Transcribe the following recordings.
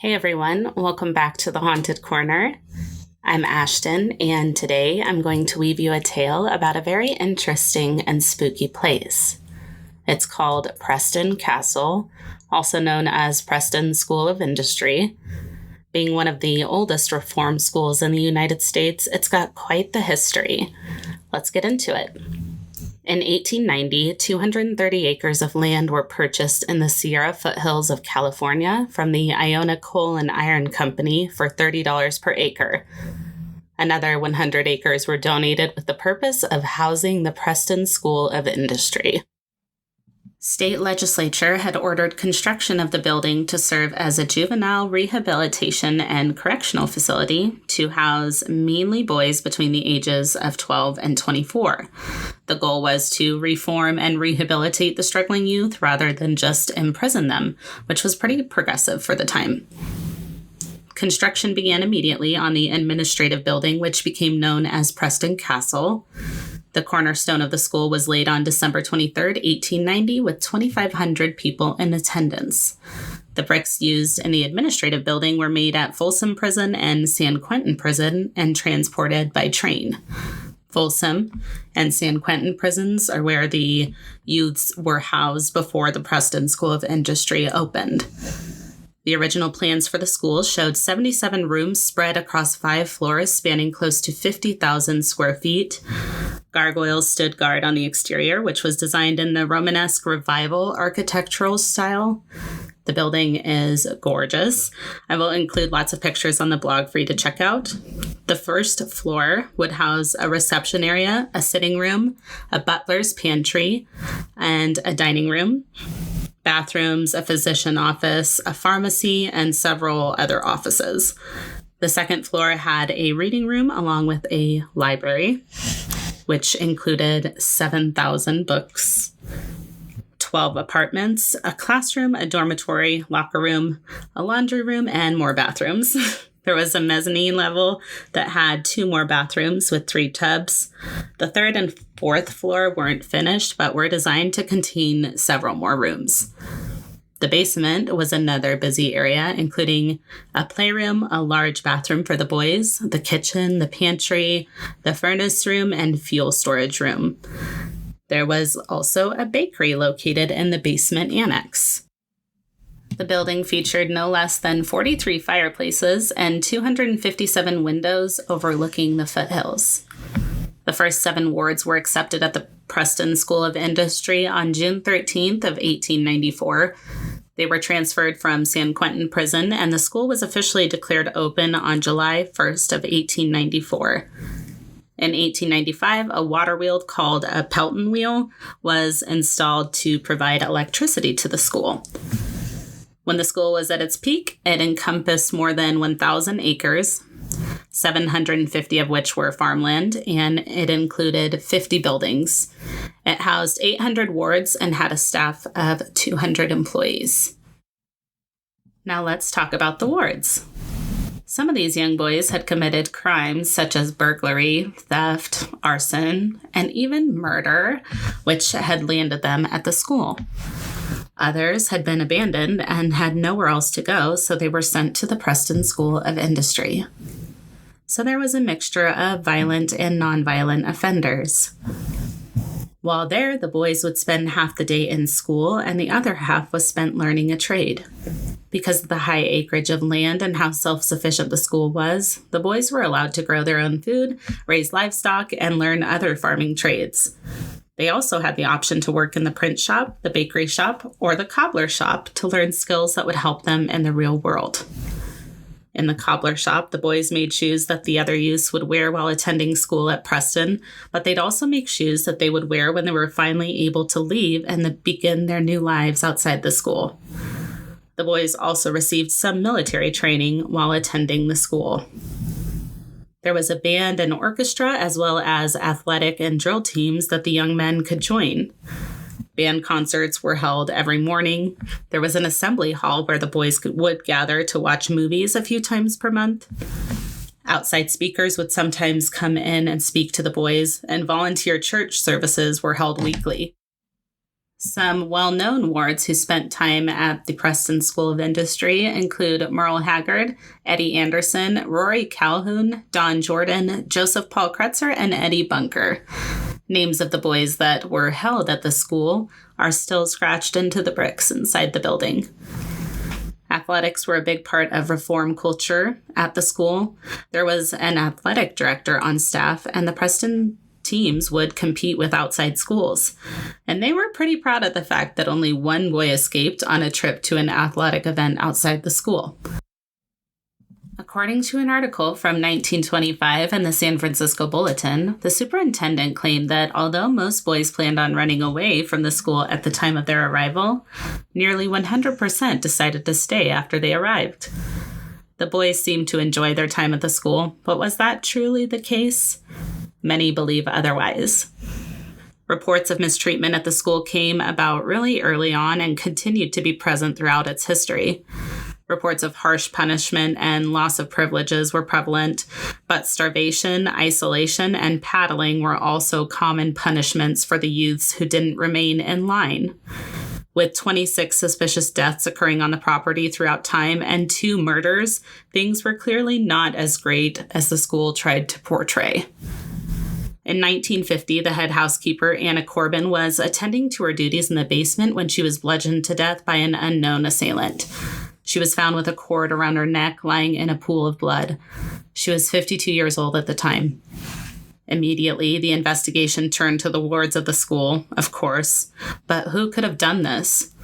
Hey everyone, welcome back to the Haunted Corner. I'm Ashton, and today I'm going to weave you a tale about a very interesting and spooky place. It's called Preston Castle, also known as Preston School of Industry. Being one of the oldest reform schools in the United States, it's got quite the history. Let's get into it. In 1890, 230 acres of land were purchased in the Sierra foothills of California from the Iona Coal and Iron Company for $30 per acre. Another 100 acres were donated with the purpose of housing the Preston School of Industry. State legislature had ordered construction of the building to serve as a juvenile rehabilitation and correctional facility to house mainly boys between the ages of 12 and 24. The goal was to reform and rehabilitate the struggling youth rather than just imprison them, which was pretty progressive for the time. Construction began immediately on the administrative building, which became known as Preston Castle. The cornerstone of the school was laid on December 23, 1890, with 2,500 people in attendance. The bricks used in the administrative building were made at Folsom Prison and San Quentin Prison and transported by train. Folsom and San Quentin prisons are where the youths were housed before the Preston School of Industry opened. The original plans for the school showed 77 rooms spread across 5 floors spanning close to 50,000 square feet. Gargoyles stood guard on the exterior, which was designed in the Romanesque Revival architectural style. The building is gorgeous. I will include lots of pictures on the blog for you to check out. The first floor would house a reception area, a sitting room, a butler's pantry, and a dining room, bathrooms, a physician office, a pharmacy, and several other offices. The second floor had a reading room along with a library, which included 7,000 books, 12 apartments, a classroom, a dormitory, locker room, a laundry room, and more bathrooms. There was a mezzanine level that had 2 more bathrooms with 3 tubs. The third and fourth floor weren't finished, but were designed to contain several more rooms. The basement was another busy area, including a playroom, a large bathroom for the boys, the kitchen, the pantry, the furnace room, and fuel storage room. There was also a bakery located in the basement annex. The building featured no less than 43 fireplaces and 257 windows overlooking the foothills. The first 7 wards were accepted at the Preston School of Industry on June 13th of 1894. They were transferred from San Quentin Prison, and the school was officially declared open on July 1st of 1894. In 1895, a water wheel called a Pelton wheel was installed to provide electricity to the school. When the school was at its peak, it encompassed more than 1,000 acres, 750 of which were farmland, and it included 50 buildings. It housed 800 wards and had a staff of 200 employees. Now let's talk about the wards. Some of these young boys had committed crimes such as burglary, theft, arson, and even murder, which had landed them at the school. Others had been abandoned and had nowhere else to go, so they were sent to the Preston School of Industry. So there was a mixture of violent and nonviolent offenders. While there, the boys would spend half the day in school, and the other half was spent learning a trade. Because of the high acreage of land and how self-sufficient the school was, the boys were allowed to grow their own food, raise livestock, and learn other farming trades. They also had the option to work in the print shop, the bakery shop, or the cobbler shop to learn skills that would help them in the real world. In the cobbler shop, the boys made shoes that the other youths would wear while attending school at Preston, but they'd also make shoes that they would wear when they were finally able to leave and begin their new lives outside the school. The boys also received some military training while attending the school. There was a band and orchestra, as well as athletic and drill teams that the young men could join. Band concerts were held every morning. There was an assembly hall where the boys would gather to watch movies a few times per month. Outside speakers would sometimes come in and speak to the boys, and volunteer church services were held weekly. Some well-known wards who spent time at the Preston School of Industry include Merle Haggard, Eddie Anderson, Rory Calhoun, Don Jordan, Joseph Paul Kretzer, and Eddie Bunker. Names of the boys that were held at the school are still scratched into the bricks inside the building. Athletics were a big part of reform culture at the school. There was an athletic director on staff, and the Preston teams would compete with outside schools. And they were pretty proud of the fact that only one boy escaped on a trip to an athletic event outside the school. According to an article from 1925 in the San Francisco Bulletin, the superintendent claimed that although most boys planned on running away from the school at the time of their arrival, nearly 100% decided to stay after they arrived. The boys seemed to enjoy their time at the school, but was that truly the case? Many believe otherwise. Reports of mistreatment at the school came about really early on and continued to be present throughout its history. Reports of harsh punishment and loss of privileges were prevalent, but starvation, isolation, and paddling were also common punishments for the youths who didn't remain in line. With 26 suspicious deaths occurring on the property throughout time and 2 murders, things were clearly not as great as the school tried to portray. In 1950, the head housekeeper, Anna Corbin, was attending to her duties in the basement when she was bludgeoned to death by an unknown assailant. She was found with a cord around her neck, lying in a pool of blood. She was 52 years old at the time. Immediately, the investigation turned to the wards of the school, of course. But who could have done this?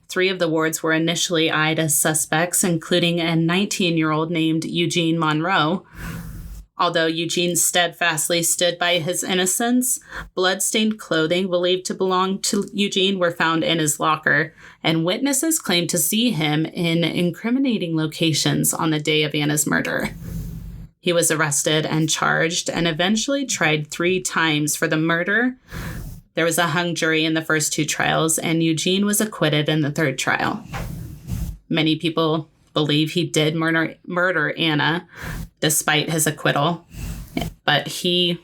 3 of the wards were initially eyed as suspects, including a 19-year-old named Eugene Monroe. Although Eugene steadfastly stood by his innocence, blood-stained clothing believed to belong to Eugene were found in his locker, and witnesses claimed to see him in incriminating locations on the day of Anna's murder. He was arrested and charged and eventually tried 3 times for the murder. There was a hung jury in the first 2 trials, and Eugene was acquitted in the 3rd trial. Many people believe he did murder Anna, despite his acquittal, but he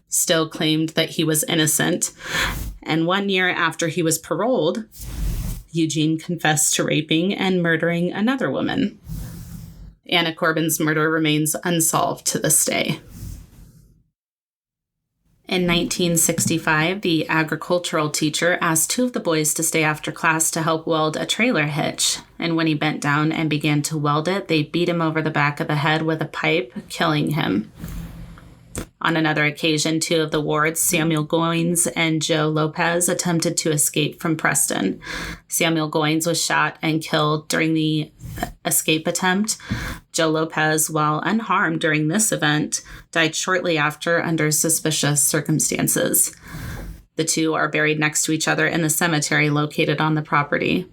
still claimed that he was innocent. And 1 year after he was paroled, Eugene confessed to raping and murdering another woman. Anna Corbin's murder remains unsolved to this day. In 1965, the agricultural teacher asked 2 of the boys to stay after class to help weld a trailer hitch, and when he bent down and began to weld it, they beat him over the back of the head with a pipe, killing him. On another occasion, 2 of the wards, Samuel Goines and Joe Lopez, attempted to escape from Preston. Samuel Goines was shot and killed during the escape attempt. Joe Lopez, while unharmed during this event, died shortly after under suspicious circumstances. The 2 are buried next to each other in the cemetery located on the property.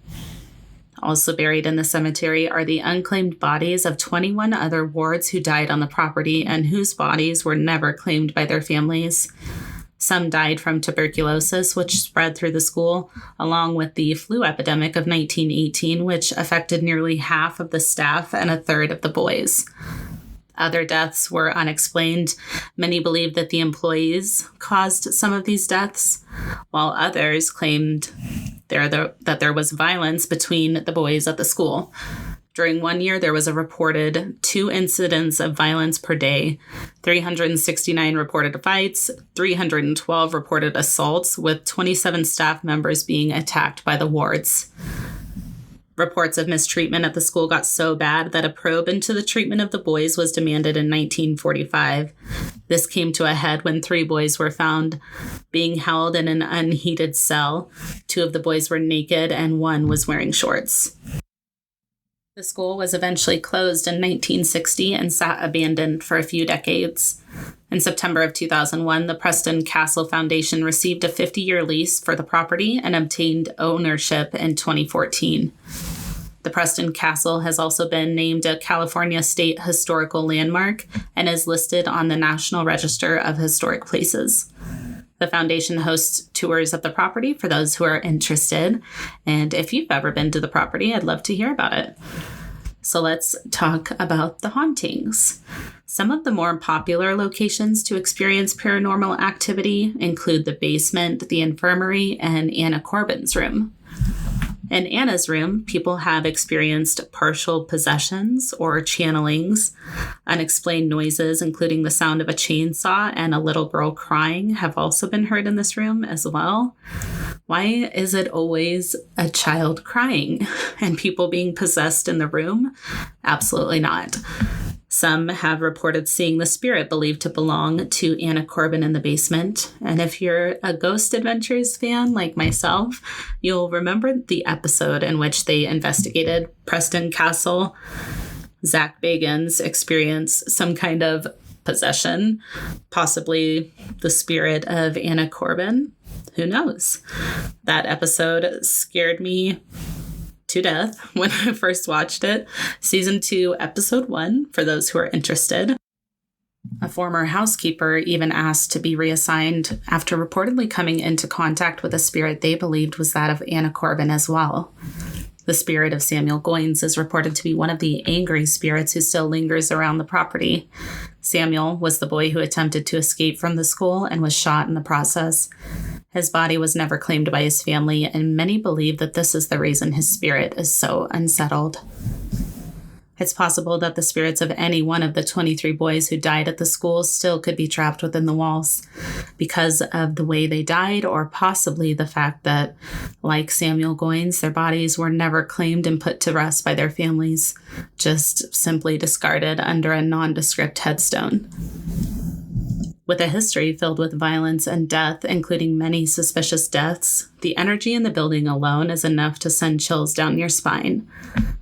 Also buried in the cemetery are the unclaimed bodies of 21 other wards who died on the property and whose bodies were never claimed by their families. Some died from tuberculosis, which spread through the school, along with the flu epidemic of 1918, which affected nearly half of the staff and a third of the boys. Other deaths were unexplained. Many believe that the employees caused some of these deaths, while others claimed that there was violence between the boys at the school. During 1 year, there was a reported 2 incidents of violence per day, 369 reported fights, 312 reported assaults, with 27 staff members being attacked by the wards. Reports of mistreatment at the school got so bad that a probe into the treatment of the boys was demanded in 1945. This came to a head when 3 boys were found being held in an unheated cell. 2 of the boys were naked and 1 was wearing shorts. The school was eventually closed in 1960 and sat abandoned for a few decades. In September of 2001, the Preston Castle Foundation received a 50-year lease for the property and obtained ownership in 2014. The Preston Castle has also been named a California State Historical Landmark and is listed on the National Register of Historic Places. The foundation hosts tours of the property for those who are interested, and if you've ever been to the property, I'd love to hear about it. So let's talk about the hauntings. Some of the more popular locations to experience paranormal activity include the basement, the infirmary, and Anna Corbin's room. In Anna's room, people have experienced partial possessions or channelings. Unexplained noises, including the sound of a chainsaw and a little girl crying, have also been heard in this room as well. Why is it always a child crying and people being possessed in the room? Absolutely not. Some have reported seeing the spirit believed to belong to Anna Corbin in the basement. And if you're a Ghost Adventures fan like myself, you'll remember the episode in which they investigated Preston Castle. Zach Bagans experienced some kind of possession, possibly the spirit of Anna Corbin. Who knows? That episode scared me to death when I first watched it. Season 2, episode 1, for those who are interested. A former housekeeper even asked to be reassigned after reportedly coming into contact with a spirit they believed was that of Anna Corbin as well. The spirit of Samuel Goines is reported to be one of the angry spirits who still lingers around the property. Samuel was the boy who attempted to escape from the school and was shot in the process. His body was never claimed by his family, and many believe that this is the reason his spirit is so unsettled. It's possible that the spirits of any one of the 23 boys who died at the school still could be trapped within the walls because of the way they died, or possibly the fact that, like Samuel Goines, their bodies were never claimed and put to rest by their families, just simply discarded under a nondescript headstone. With a history filled with violence and death, including many suspicious deaths, the energy in the building alone is enough to send chills down your spine.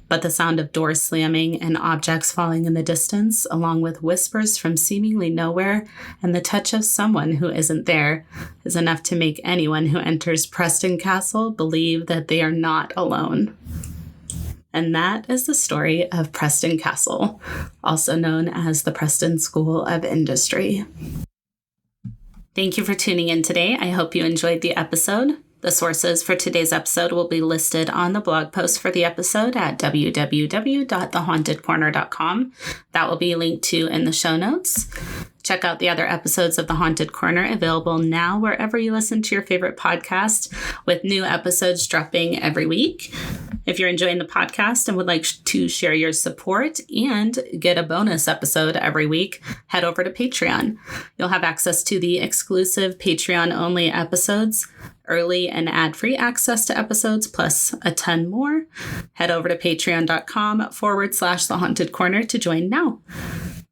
But the sound of doors slamming and objects falling in the distance, along with whispers from seemingly nowhere and the touch of someone who isn't there, is enough to make anyone who enters Preston Castle believe that they are not alone. And that is the story of Preston Castle, also known as the Preston School of Industry. Thank you for tuning in today. I hope you enjoyed the episode. The sources for today's episode will be listed on the blog post for the episode at www.thehauntedcorner.com. That will be linked to in the show notes. Check out the other episodes of The Haunted Corner, available now wherever you listen to your favorite podcast, with new episodes dropping every week. If you're enjoying the podcast and would like to share your support and get a bonus episode every week, head over to Patreon. You'll have access to the exclusive Patreon-only episodes, early and ad-free access to episodes, plus a ton more. Head over to patreon.com/The Haunted Corner to join now.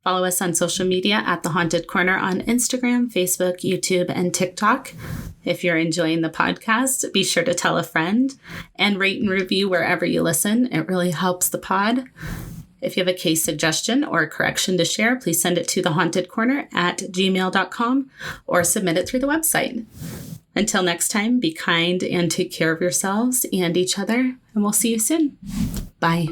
Follow us on social media at The Haunted Corner on Instagram, Facebook, YouTube, and TikTok. If you're enjoying the podcast, be sure to tell a friend and rate and review wherever you listen. It really helps the pod. If you have a case suggestion or a correction to share, please send it to thehauntedcorner@gmail.com or submit it through the website. Until next time, be kind and take care of yourselves and each other, and we'll see you soon. Bye.